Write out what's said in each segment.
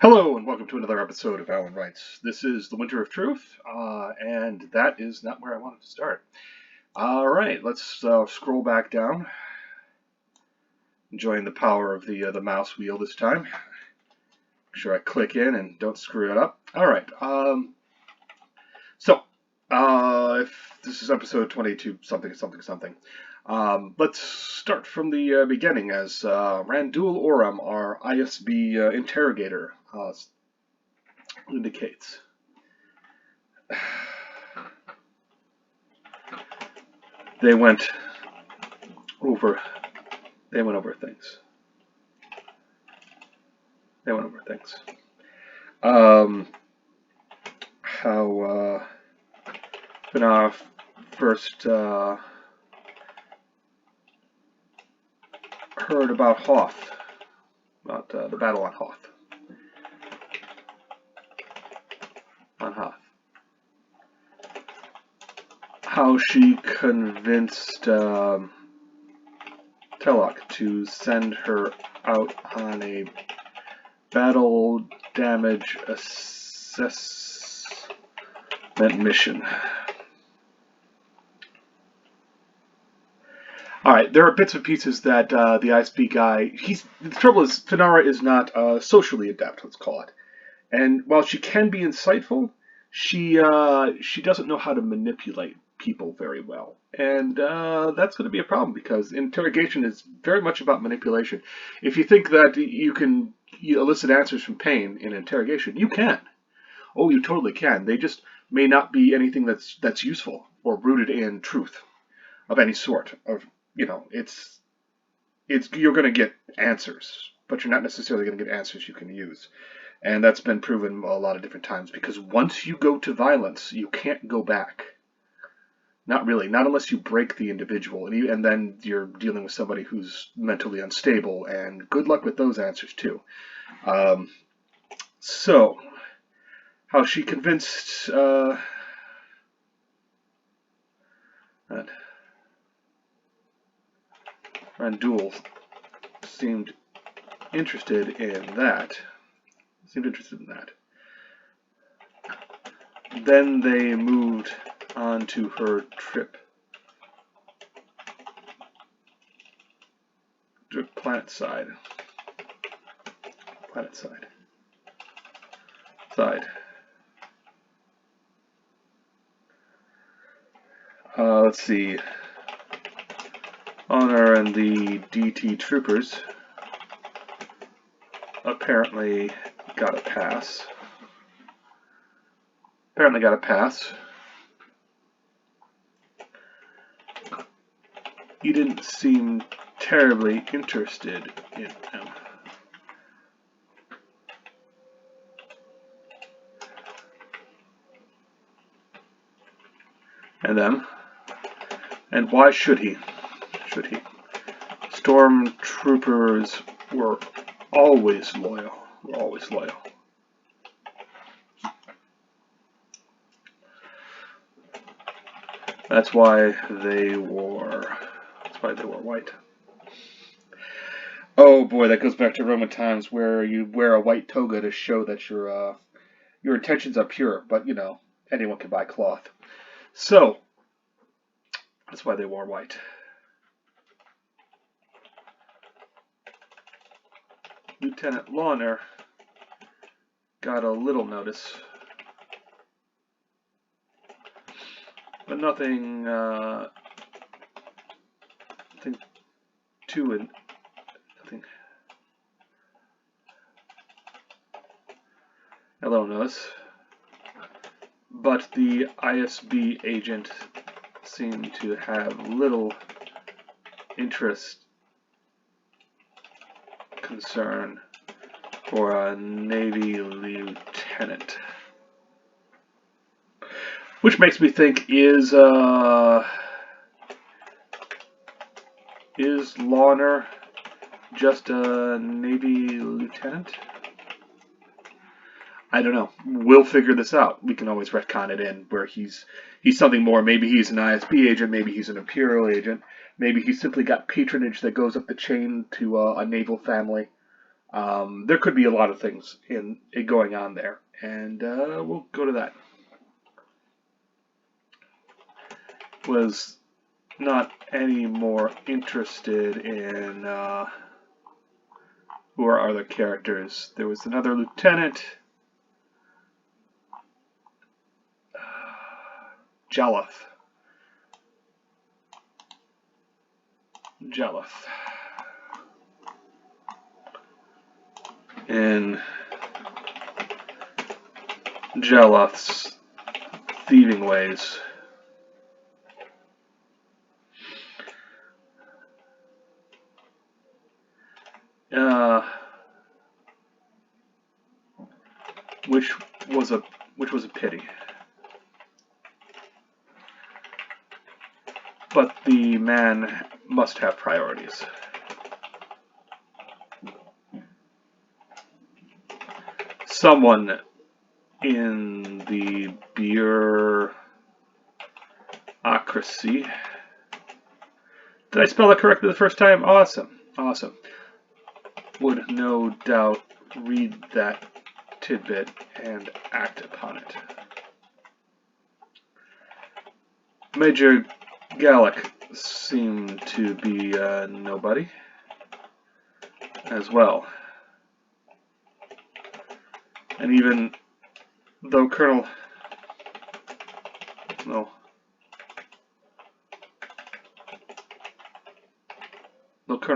Hello and welcome to another episode of Alan Writes. This is the Winter of Truth, and that is not where I wanted to start. All right, let's scroll back down. Enjoying the power of the mouse wheel this time. Make sure I click in and don't screw it up. All right. If this is episode 22, something. Let's start from the beginning as Randul Oram, our ISB interrogator, indicates. They went over things. How Finara first heard about Hoth, about the battle on Hoth. How she convinced Telok to send her out on a battle damage assessment mission. Alright, there are bits and pieces that the ISB guy, the trouble is, Finara is not socially adept, let's call it. And while she can be insightful, she doesn't know how to manipulate people very well. And that's going to be a problem because interrogation is very much about manipulation. If you think that you can elicit answers from pain in interrogation, you can. Oh, you totally can. They just may not be anything that's useful or rooted in truth of any sort. It's you're going to get answers, but you're not necessarily going to get answers you can use. And that's been proven a lot of different times because once you go to violence, you can't go back. Not really, not unless you break the individual, and then you're dealing with somebody who's mentally unstable, and good luck with those answers too. So, how she convinced that Randul seemed interested in that. Then they moved on to her trip to planet side. Let's see. Honor and the DT troopers apparently got a pass. He didn't seem terribly interested in them. And why should he? Stormtroopers were always loyal. That's why they wore white. Oh boy, that goes back to Roman times where you wear a white toga to show that your intentions are pure, but anyone can buy cloth. So that's why they wore white. Lieutenant Lawner got a little notice, but nothing too a little notice. But the ISB agent seemed to have little concern for a Navy lieutenant. Which makes me think, is Lawner just a Navy lieutenant? I don't know. We'll figure this out. We can always retcon it in where he's something more. Maybe he's an ISB agent. Maybe he's an Imperial agent. Maybe he's simply got patronage that goes up the chain to a naval family. There could be a lot of things in it going on there, and we'll go to that. Was not any more interested in who are other characters. There was another lieutenant, Jaleth. In Jaleth's thieving ways. Which was a pity. But the man must have priorities. Someone in the bureaucracy. Did I spell it correctly the first time? Awesome. Awesome. Would no doubt read that tidbit and act upon it. Major Gallic seemed to be nobody as well. And even though Colonel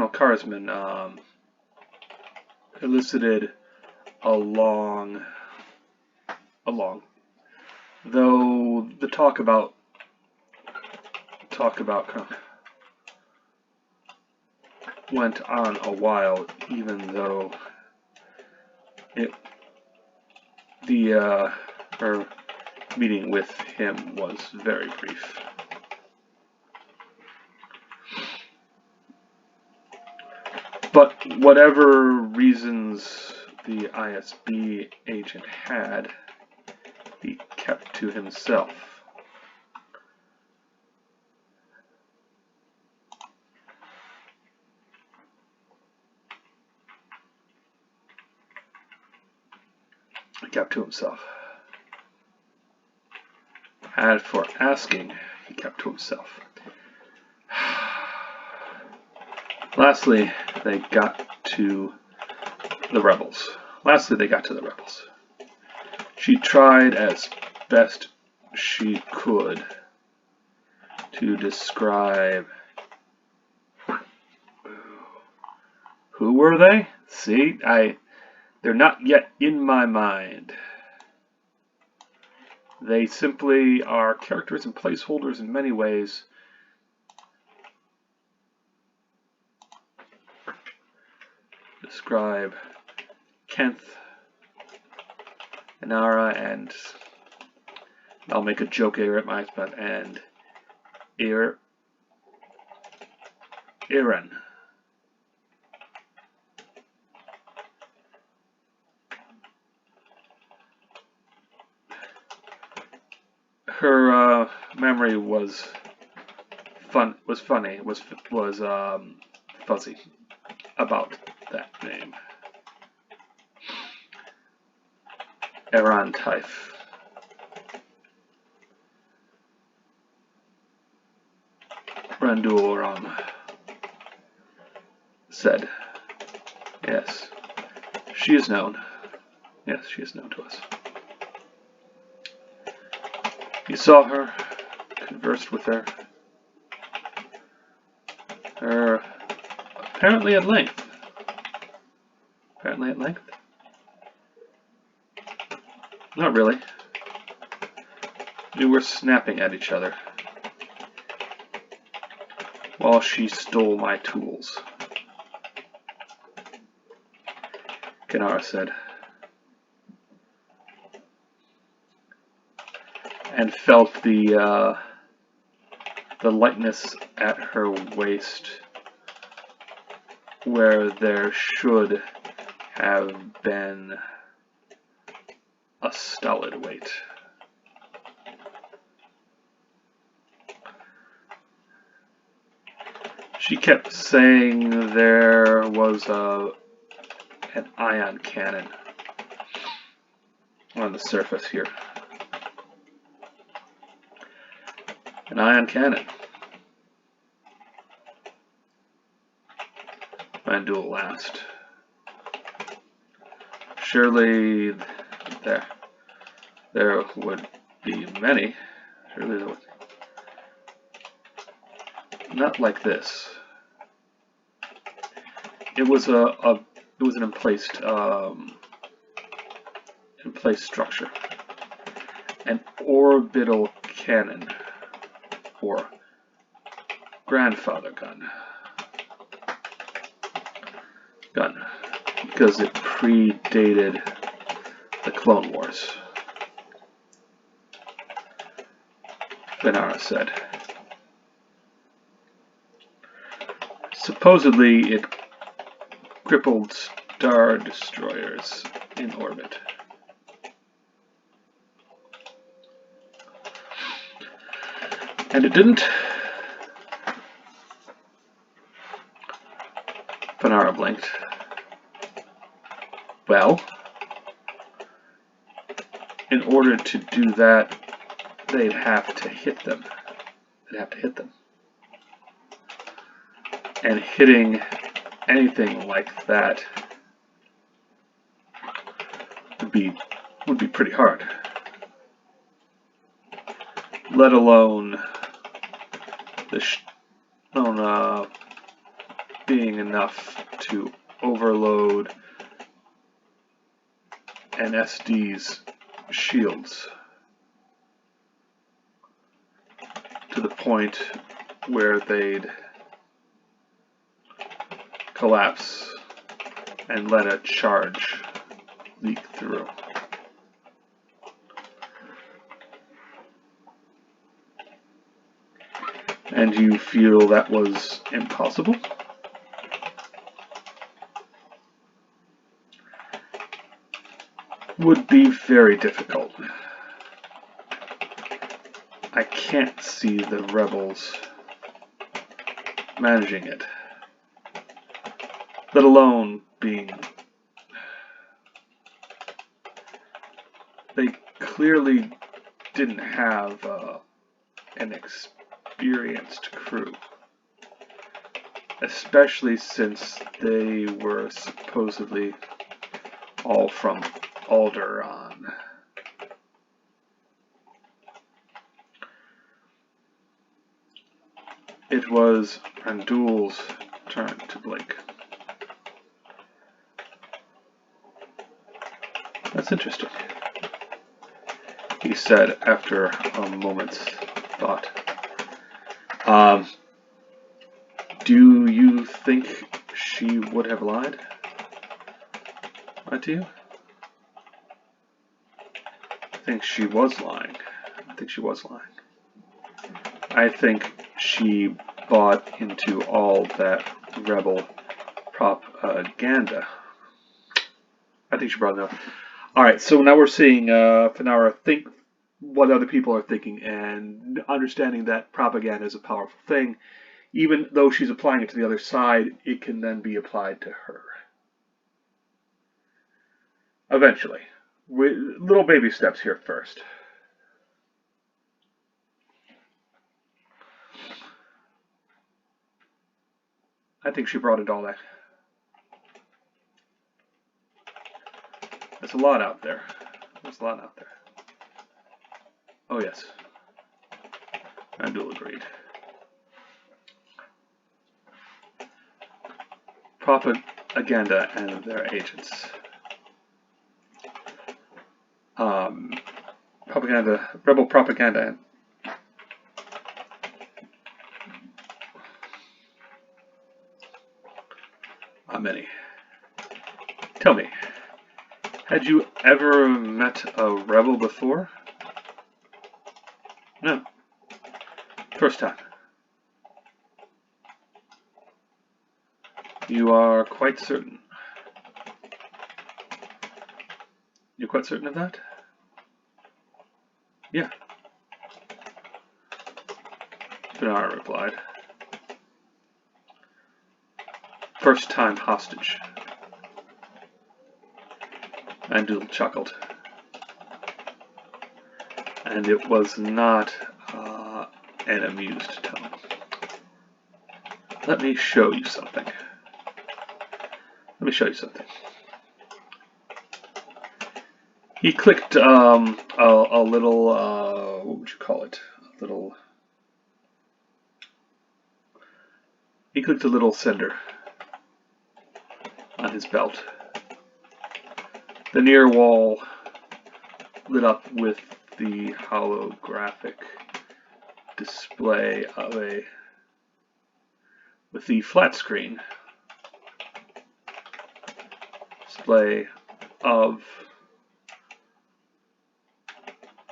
Carsman elicited along, though the talk about went on a while, even though her meeting with him was very brief. But whatever reasons the ISB agent had, he kept to himself. As for asking, he kept to himself. Lastly, they got to the rebels. She tried as best she could to describe who were they? See, they're not yet in my mind. They simply are characters and placeholders in many ways. Describe Kenth, Finara, and I'll make a joke here at my expense, and Iran. Her memory was funny, was fuzzy about that name. Iran Taif. Randul Ram said, yes, she is known. Yes, she is known to us. You saw her, conversed with her. Apparently at length. Not really. We were snapping at each other while she stole my tools, Finara said, and felt the lightness at her waist where there should have been a stolid weight. She kept saying there was a an ion cannon on the surface here. An ion cannon. Fan-duel last. Surely there would be many. Surely there would. Not like this. It was an emplaced structure. An orbital cannon, or grandfather gun, because it predated the Clone Wars. Finara said. Supposedly, it crippled star destroyers in orbit. And it didn't. Finara blinked. Well, in order to do that, they'd have to hit them. They'd have to hit them. And hitting anything like that would be pretty hard. Let alone being enough to overload an SD's shields to the point where they'd collapse and let a charge leak through. And you feel that was impossible? Would be very difficult. I can't see the rebels managing it, let alone being... They clearly didn't have an experienced crew, especially since they were supposedly all from Alderaan. It was Randuil's turn to blink. That's interesting, he said after a moment's thought. Do you think she would have lied? Lied to you? I think she was lying. I think she bought into all that rebel propaganda. I think she brought it up. Alright, so now we're seeing Finara think what other people are thinking and understanding that propaganda is a powerful thing. Even though she's applying it to the other side, it can then be applied to her. Eventually. With little baby steps here first. I think she brought it all that. There's a lot out there. Oh yes. Randuil agreed. Propaganda and their agents. Rebel propaganda. How many? Tell me, had you ever met a rebel before? No. First time. You are quite certain? You're quite certain of that? Yeah. Finara replied. First time hostage. Mandel chuckled. And it was not an amused tone. Let me show you something. Let me show you something. He clicked a little, what would you call it? He clicked a little sender on his belt. The near wall lit up with the holographic display of with the flat screen display of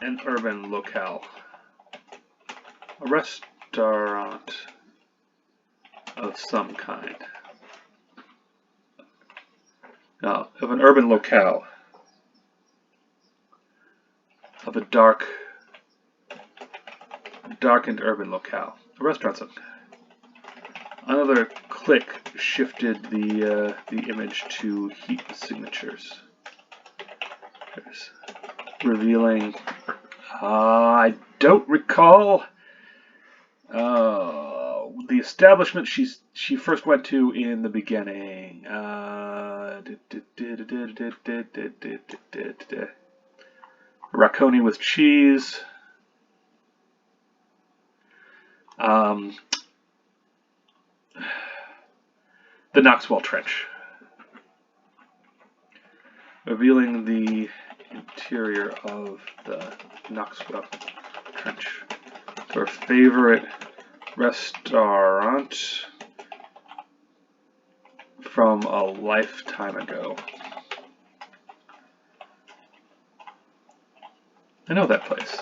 an urban locale, a restaurant of some kind. Now, of an urban locale, of a darkened urban locale, a restaurant. Another click shifted the image to heat signatures, revealing. I don't recall the establishment she first went to in the beginning. Racconi with cheese. The Knoxwell Trench, revealing the interior of the Knoxwell Trench. Her favorite restaurant from a lifetime ago. I know that place.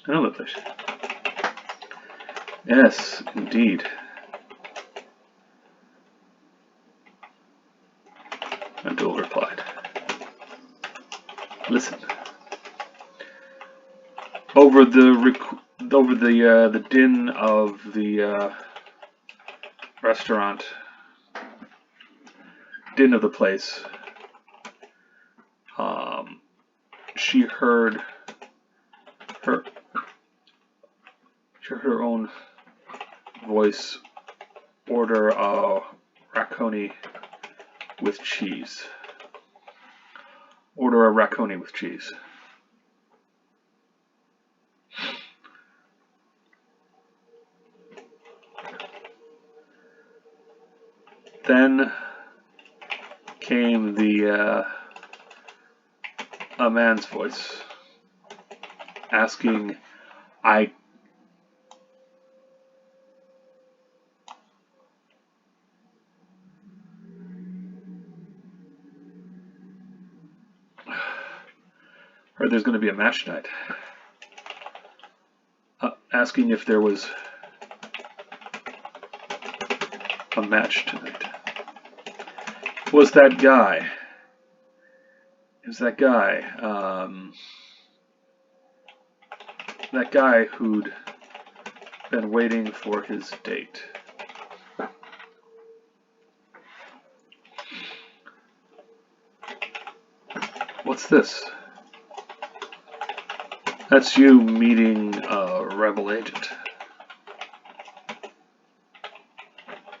I know that place. Yes, indeed. Abdul replied. Listen. Over the din of the restaurant, din of the place, she heard her own voice order a Racconi with cheese. Order a Racconi with cheese. Then came a man's voice asking, heard there's going to be a match tonight. Asking if there was a match tonight. Was that guy? Is that guy? That guy who'd been waiting for his date. What's this? That's you meeting a rebel agent.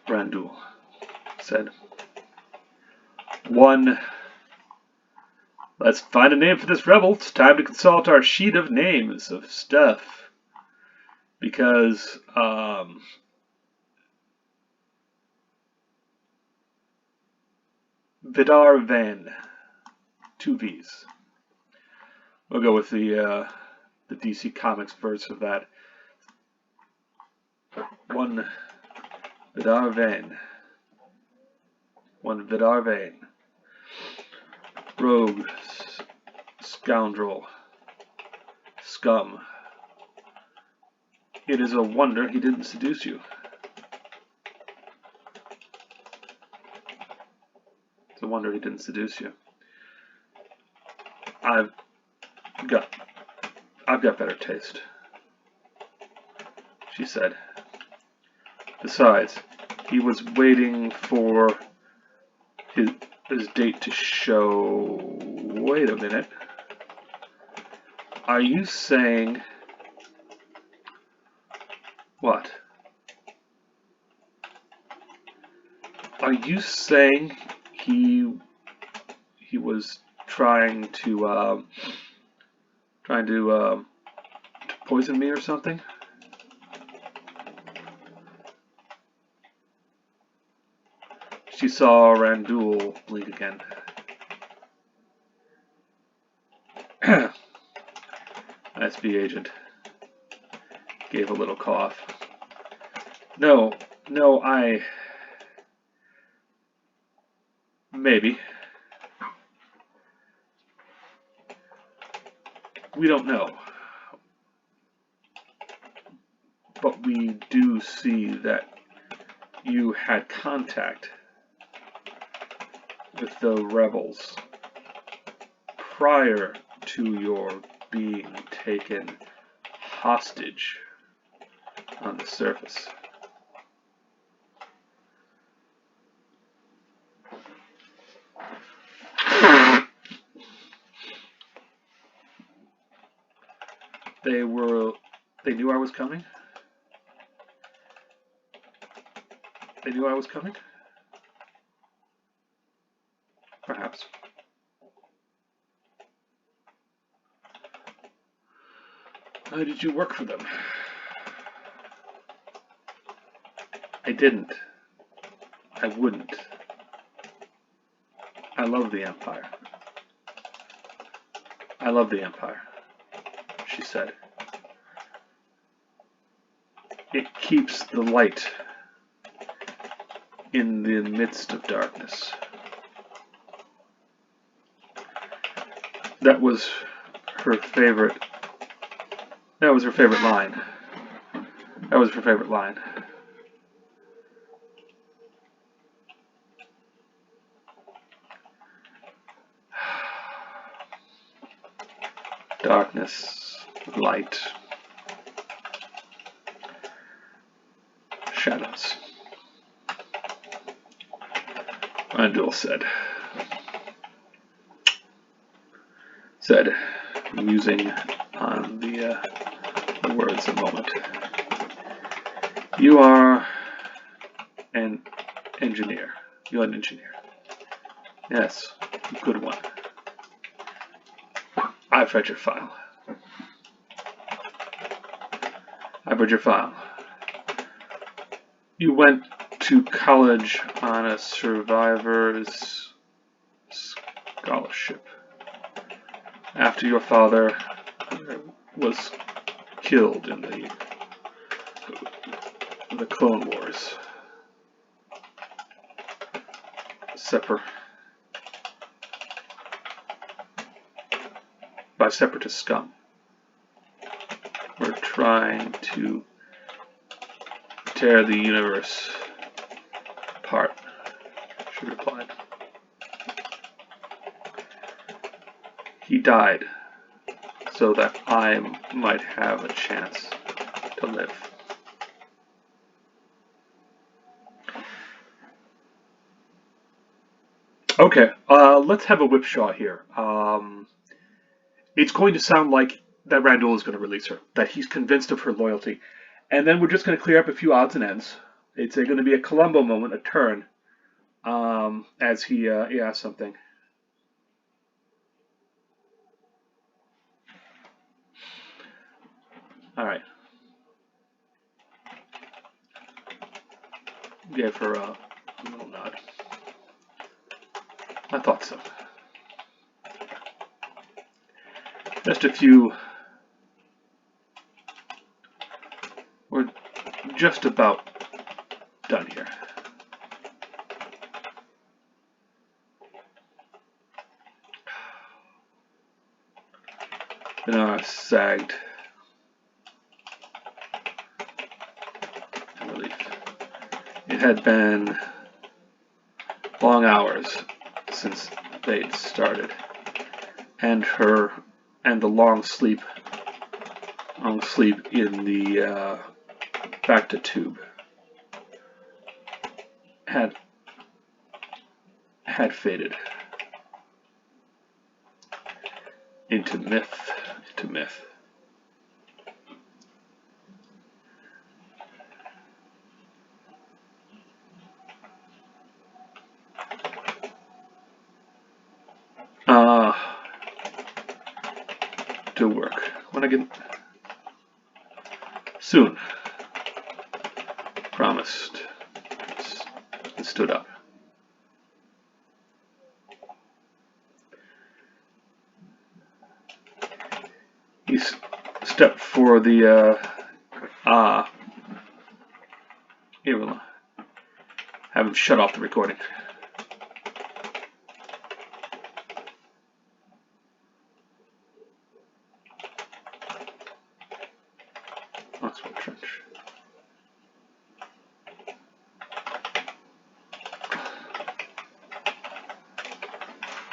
Randul said. One. Let's find a name for this rebel. It's time to consult our sheet of names of stuff. Because, Vidar Van. 2 V's. We'll go with the DC Comics verse of that. One Vidar Van. One Vidar Van. Rogue, scoundrel, scum. It is a wonder he didn't seduce you. It's a wonder he didn't seduce you. I've got better taste, she said. Besides, He was waiting for his date to show. Wait a minute. Are you saying what? Are you saying he was trying to poison me or something? She saw Randul blink again. SB agent gave a little cough. No, maybe. We don't know. But we do see that you had contact with the rebels prior to your being taken hostage on the surface. They knew I was coming? They knew I was coming? Perhaps. How did you work for them? I didn't. I wouldn't. I love the Empire. I love the Empire, she said. It keeps the light in the midst of darkness. That was her favorite. That was her favorite line. That was her favorite line. Darkness, light, shadows. Randul said, musing on the words a moment. You are an engineer. You're an engineer. Yes, good one. I've read your file. I've read your file. You went to college on a survivor's scholarship after your father was killed in the Clone Wars. By separatist scum. We're trying to tear the universe apart, she replied. He died so that I might have a chance to live. Okay, let's have a whipshaw here. It's going to sound like that Randul is going to release her, that he's convinced of her loyalty. And then we're just going to clear up a few odds and ends. It's going to be a Columbo moment, a turn, as he asks something. All right. Gave her a little nod. I thought so. Just a few. We're just about done here. Finara sagged in relief. It had been long hours since they'd started, and the long sleep in the back to tube. had faded into myth. To work when I get soon. Promised. And stood up. He stepped for the here we'll have him shut off the recording. Oxford Trench.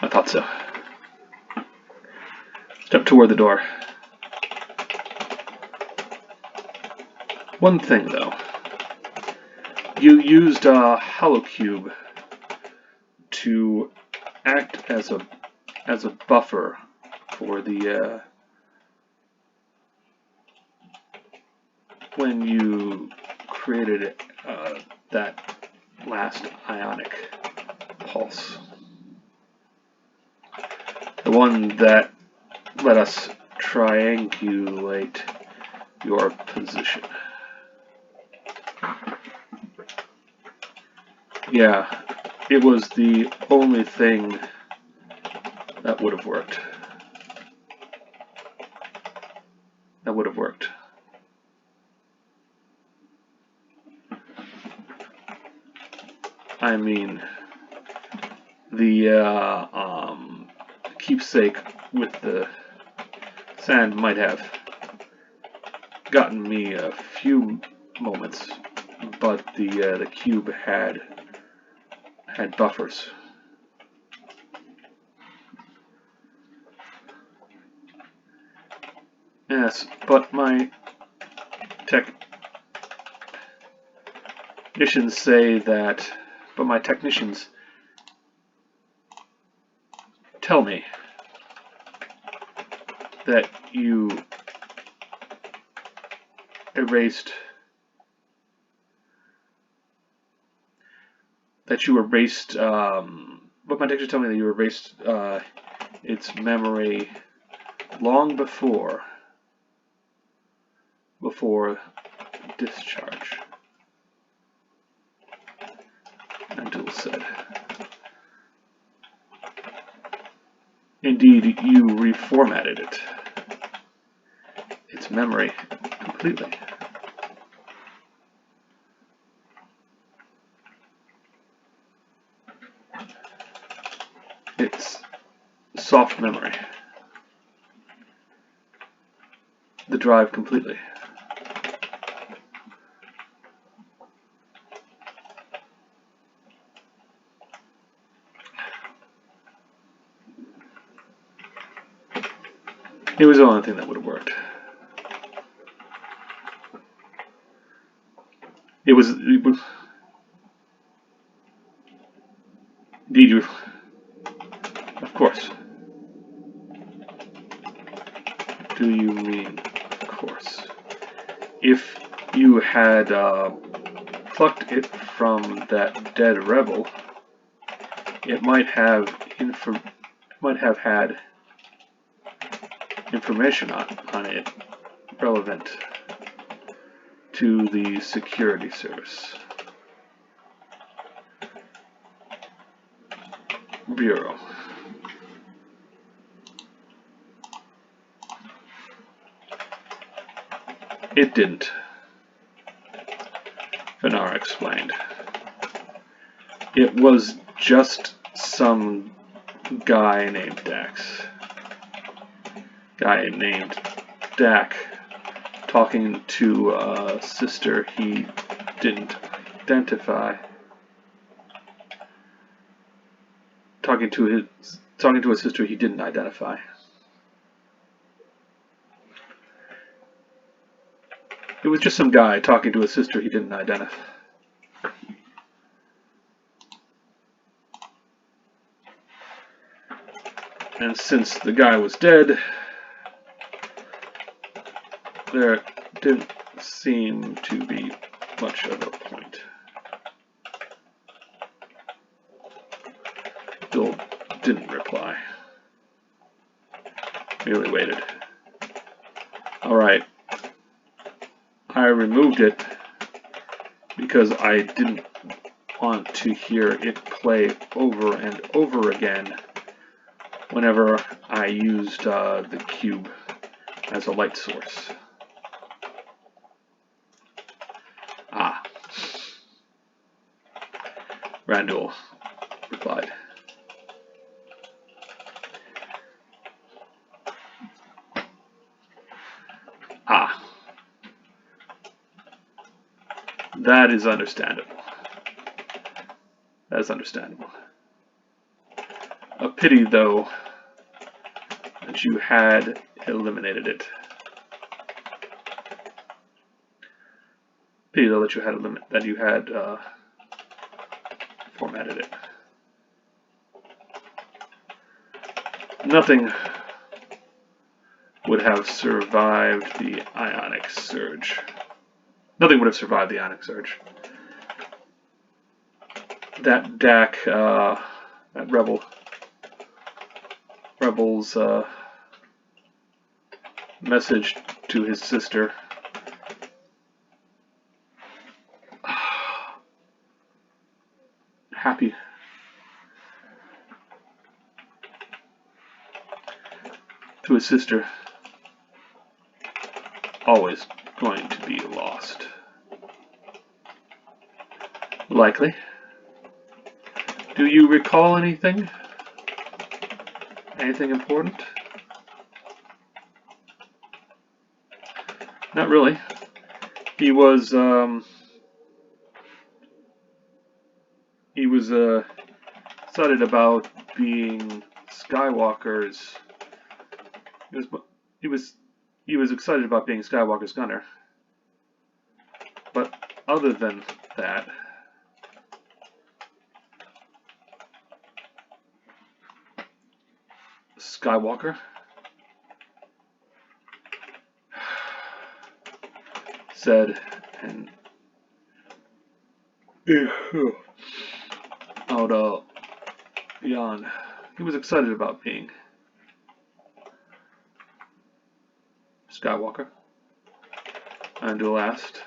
I thought so. Step toward the door. One thing though. You used a hollow cube to act as a buffer for the when you created that last ionic pulse, the one that let us triangulate your position. Yeah, it was the only thing that would have worked. I mean, the keepsake with the sand might have gotten me a few moments, but the cube had buffers. Yes, but my technicians say that. But my technicians tell me that you erased. But my technicians tell me that you erased its memory long before discharge. Abdul said. Indeed, you reformatted it. Its memory completely. It's soft memory. The drive completely. It was the only thing that would have worked. It was indeed you. Of course. Do you mean, of course? If you had plucked it from that dead rebel, it might have had information on it relevant to the security service bureau. It didn't, Finara explained. It was just some guy named Dak talking to a sister he didn't identify. Talking to a sister he didn't identify. It was just some guy talking to a sister he didn't identify. And since the guy was dead, there didn't seem to be much of a point. Bill didn't reply. Merely waited. Alright. I removed it because I didn't want to hear it play over and over again whenever I used the cube as a light source. Ah. Randall replied. Ah. That is understandable. That is understandable. A pity, though, that you had eliminated it. Pity, though, that you had formatted it. Nothing would have survived the ionic surge. Nothing would have survived the ionic surge. That Dak, that Rebel's message to his sister. Happy. To his sister. Always going to be lost. Likely. Do you recall anything? Anything important? Not really. He was excited about being Skywalker's. He was excited about being Skywalker's gunner. But other than that, Skywalker said, and out yawn. He was excited about being Skywalker. And to last,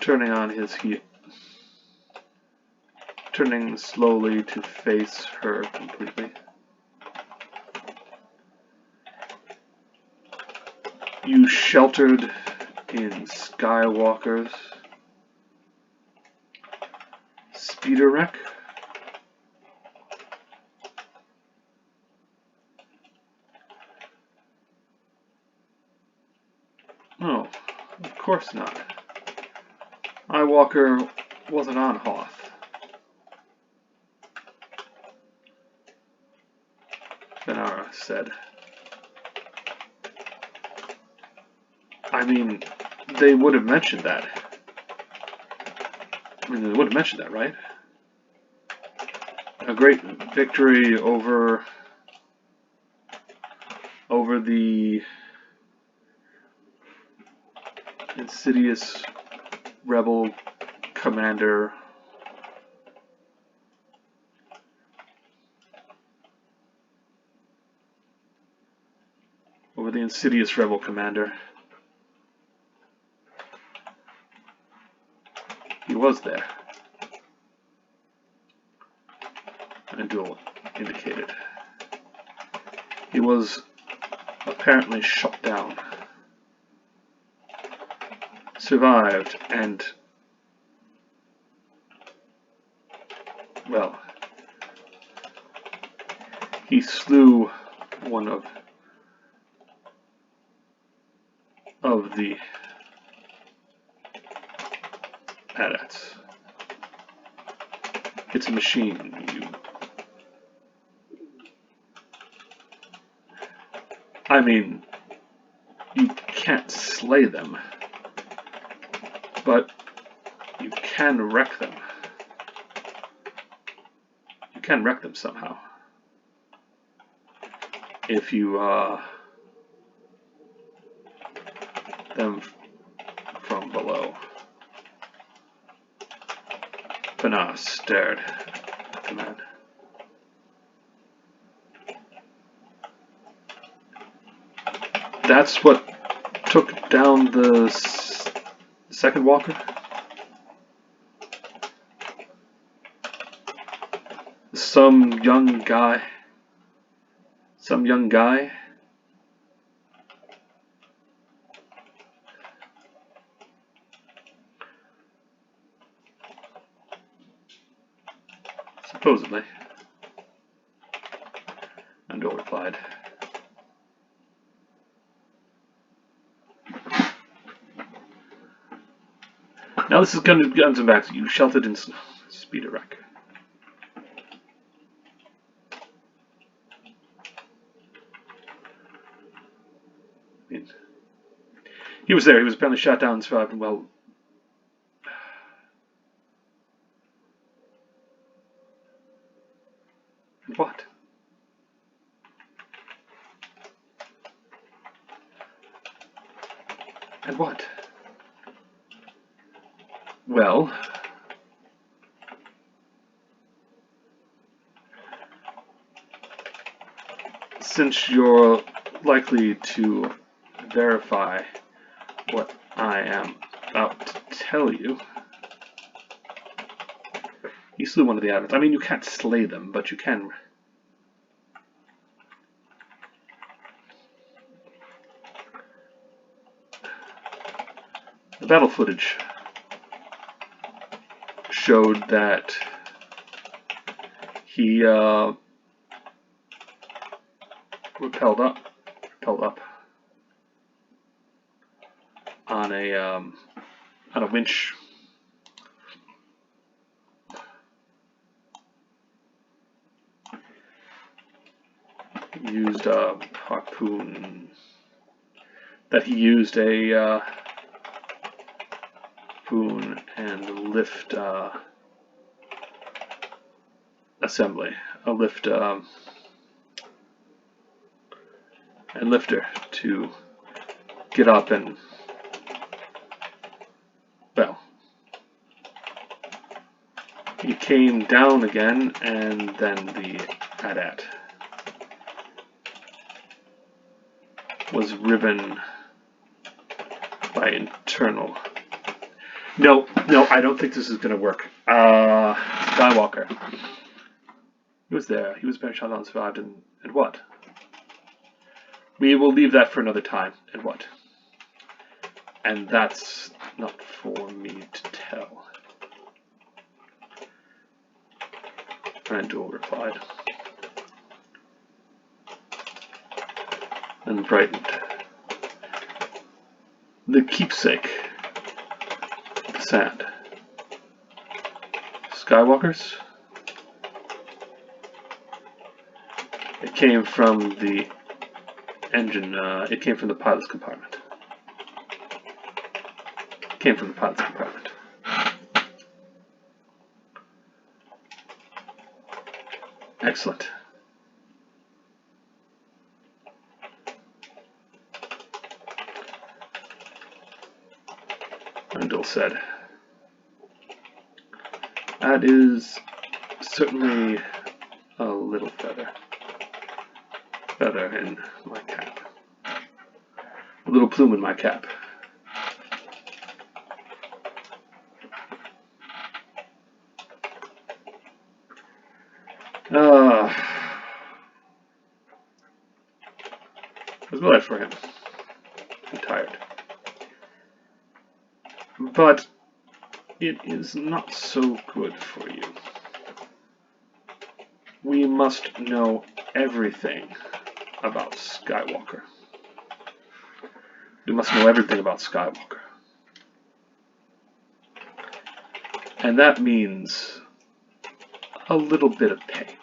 turning on his heat, turning slowly to face her completely. You sheltered in Skywalker's speeder wreck? No, of course not. Skywalker wasn't on Hoth. Finara said. I mean, they would have mentioned that. Right? A great victory over the insidious rebel commander. Over the insidious rebel commander. He was there. And Duel indicated. He was apparently shot down. Survived and, well, he slew one of the adepts. It's a machine. I mean, you can't slay them, but you can wreck them. You can wreck them somehow. if you them from below. Finara stared at the man. That's what took down the second walker? Some young guy? Some young guy? Supposedly. Andor replied. Now this is going to guns and back. You sheltered in snow. Speed a wreck. I mean, he was there. He was apparently shot down and survived. Well, and what? And what? Well, since you're likely to verify what I am about to tell you, he slew one of the admins. I mean, you can't slay them, but you can. The battle footage showed that he rappelled up on a winch. Used a harpoon. That he used a harpoon and lift assembly, a lift and lifter to get up and, well, he came down again, and then the AT-AT was riven by internal. No, I don't think this is going to work. Skywalker. He was there. He was being shot down, survived, and what? We will leave that for another time. And what? And that's not for me to tell. Randall replied. And brightened. The keepsake of the sand. Skywalkers? It came from the engine, it came from the pilot's compartment. It came from the pilot's compartment. Excellent. Randall said. That is certainly a little feather in my cap. A little plume in my cap. It was glad for him. I'm tired. But it is not so good for you. We must know everything about Skywalker. We must know everything about Skywalker. And that means a little bit of pain.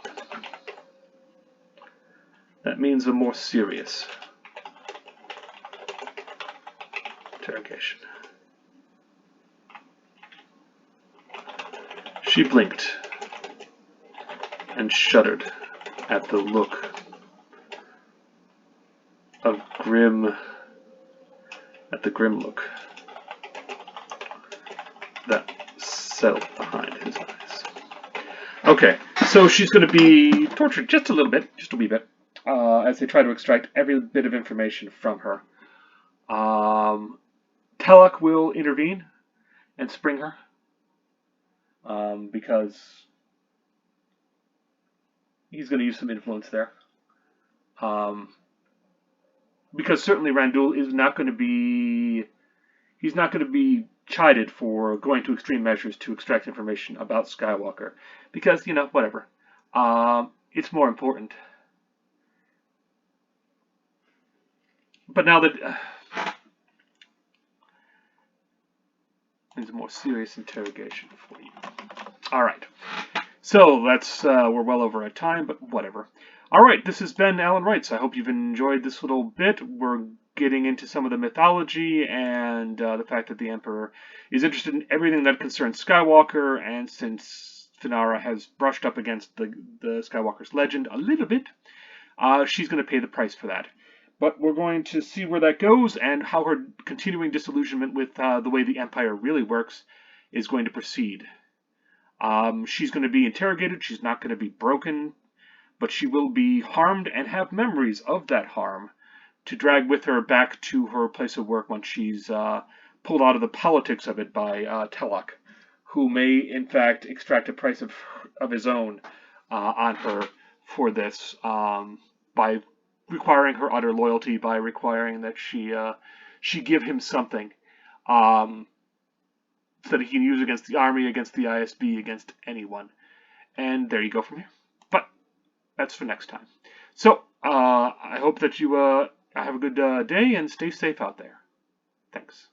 That means a more serious interrogation. She blinked and shuddered at the look of grim, at the grim look that settled behind his eyes. Okay, so she's going to be tortured just a little bit, just a wee bit, as they try to extract every bit of information from her. Telek will intervene and spring her, because he's going to use some influence there. Because certainly Randul is not going to be, he's not going to be chided for going to extreme measures to extract information about Skywalker, because, you know, whatever. It's more important. But now that there's a more serious interrogation for you. All right. So that's we're well over our time, but whatever. All right, this has been Alan Wrights. I hope you've enjoyed this little bit. We're getting into some of the mythology and the fact that the Emperor is interested in everything that concerns Skywalker, and since Finara has brushed up against the Skywalker's legend a little bit, she's going to pay the price for that. But we're going to see where that goes and how her continuing disillusionment with the way the Empire really works is going to proceed. She's going to be interrogated. She's not going to be broken, but she will be harmed and have memories of that harm to drag with her back to her place of work when she's pulled out of the politics of it by Telek, who may in fact extract a price of his own on her for this, by requiring her utter loyalty, by requiring that she give him something, so that he can use against the army, against the ISB, against anyone. And there you go from here. But that's for next time. So I hope that you have a good day and stay safe out there. Thanks.